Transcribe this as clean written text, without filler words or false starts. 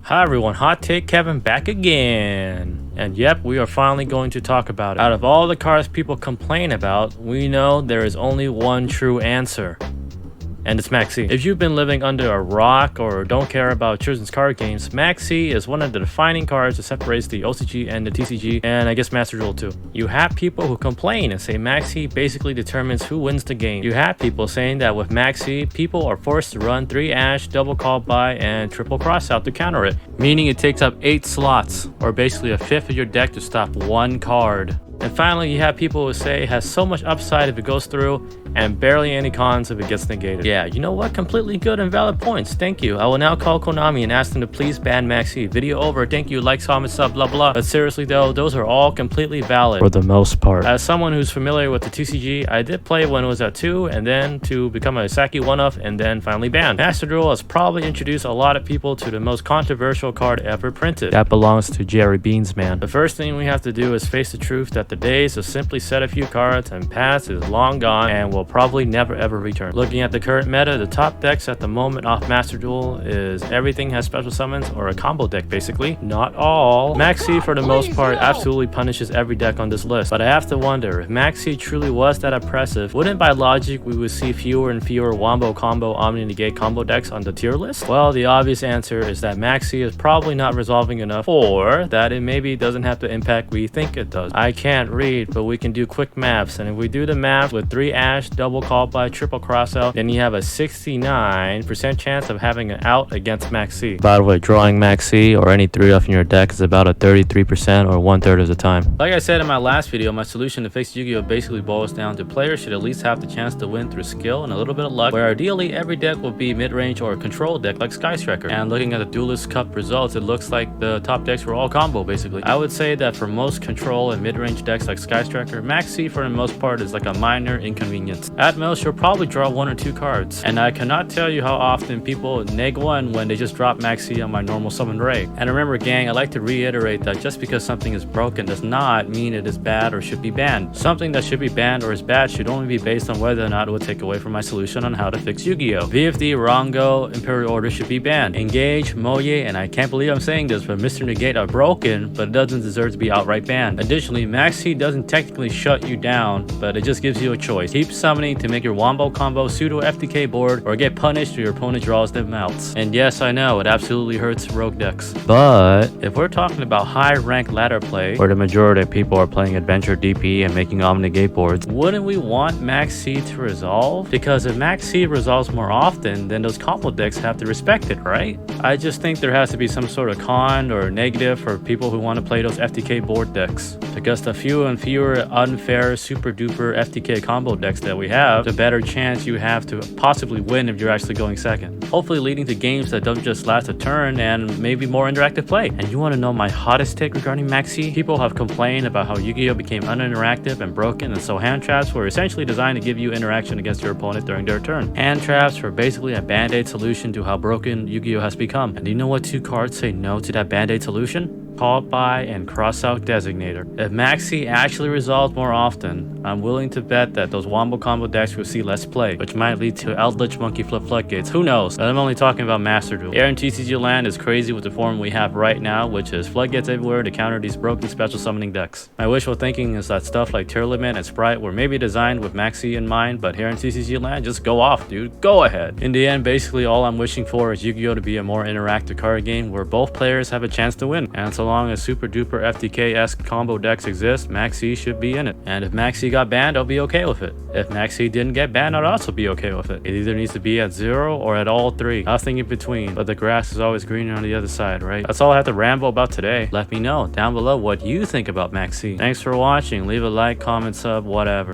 Hi everyone, Hot Take Kevin back again. And yep, we are finally going to talk about it. Out of all the cards people complain about, we know there is only one true answer. And it's Maxx. If you've been living under a rock or don't care about children's card games, Maxx is one of the defining cards that separates the OCG and the TCG, and I guess Master Duel too. You have people who complain and say Maxx basically determines who wins the game. You have people saying that with Maxx, people are forced to run 3 Ash, double call by, and triple cross out to counter it, meaning it takes up 8 slots, or basically a fifth of your deck to stop one card. And finally, you have people who say it has so much upside if it goes through, and barely any cons if it gets negated. Yeah, you know what? Completely good and valid points. Thank you. I will now call Konami and ask them to please ban Maxx. Video over. Thank you. Like, comment, sub, blah, blah. But seriously though, those are all completely valid for the most part. As someone who's familiar with the TCG, I did play when it was at 2, and then to become a Saki 1-off, and then finally banned. Master Duel has probably introduced a lot of people to the most controversial card ever printed. That belongs to Jerry Beans, man. The first thing we have to do is face the truth that the days of simply set a few cards and pass is long gone and will probably never ever return. Looking at the current meta, the top decks at the moment off Master Duel is everything has special summons or a combo deck basically. Not all. Maxx for the most part absolutely punishes every deck on this list, but I have to wonder if Maxx truly was that oppressive, wouldn't by logic we would see fewer and fewer wombo combo omni negate combo decks on the tier list? Well, the obvious answer is that Maxx is probably not resolving enough, or that it maybe doesn't have the impact we think it does. I can't read, but we can do quick maths, and if we do the math with 3 Ash, double call by, triple cross out, then you have a 69% chance of having an out against Maxx. By the way, drawing Maxx or any 3-off in your deck is about a 33% or 1/3 of the time. Like I said in my last video, my solution to fix Yu-Gi-Oh basically boils down to players should at least have the chance to win through skill and a little bit of luck, where ideally every deck will be mid-range or a control deck like Sky Striker. And looking at the Duelist Cup results, it looks like the top decks were all combo basically. I would say that for most control and mid-range decks like Sky Striker, Maxx for the most part is like a minor inconvenience. At most, you'll probably draw 1 or 2 cards, and I cannot tell you how often people neg 1 when they just drop Maxx on my normal summon Ray. And remember gang, I like to reiterate that just because something is broken does not mean it is bad or should be banned. Something that should be banned or is bad should only be based on whether or not it will take away from my solution on how to fix Yu-Gi-Oh! VFD, Rongo, Imperial Order should be banned. Engage, Moye, and I can't believe I'm saying this, but Mr. Negate are broken, but it doesn't deserve to be outright banned. Additionally, Maxx doesn't technically shut you down, but it just gives you a choice. Keep summoning to make your wombo combo pseudo FTK board, or get punished or your opponent draws them outs. And yes, I know, it absolutely hurts rogue decks. But if we're talking about high rank ladder play, where the majority of people are playing adventure DP and making omni-negate boards, wouldn't we want Maxx to resolve? Because if Maxx resolves more often, then those combo decks have to respect it, right? I just think there has to be some sort of con or negative for people who want to play those FTK board decks. Because the fewer and fewer unfair super duper FTK combo decks that we have, the better chance you have to possibly win if you're actually going second. Hopefully leading to games that don't just last a turn and maybe more interactive play. And you want to know my hottest take regarding Maxx? People have complained about how Yu-Gi-Oh became uninteractive and broken, and so hand traps were essentially designed to give you interaction against your opponent during their turn. Hand traps were basically a band-aid solution to how broken Yu-Gi-Oh has become. And do you know what 2 cards say no to that band-aid solution? Called by and cross out designator. If Maxx actually resolves more often, I'm willing to bet that those wombo combo decks will see less play, which might lead to Eldritch Monkey Flip Floodgates. Who knows? But I'm only talking about Master Duel. Here in TCG land is crazy with the form we have right now, which is floodgates everywhere to counter these broken special summoning decks. My wishful thinking is that stuff like Tier Limit and Sprite were maybe designed with Maxx in mind, but here in TCG land, just go off, dude. Go ahead. In the end, basically all I'm wishing for is Yu-Gi-Oh to be a more interactive card game where both players have a chance to win. And so long as super duper FTK-esque combo decks exist, Maxx should be in it. And if Maxx got banned, I'll be okay with it. If Maxx didn't get banned, I'd also be okay with it. It either needs to be at 0 or at all 3. Nothing in between. But the grass is always greener on the other side, right? That's all I have to ramble about today. Let me know down below what you think about Maxx. Thanks for watching. Leave a like, comment, sub, whatever.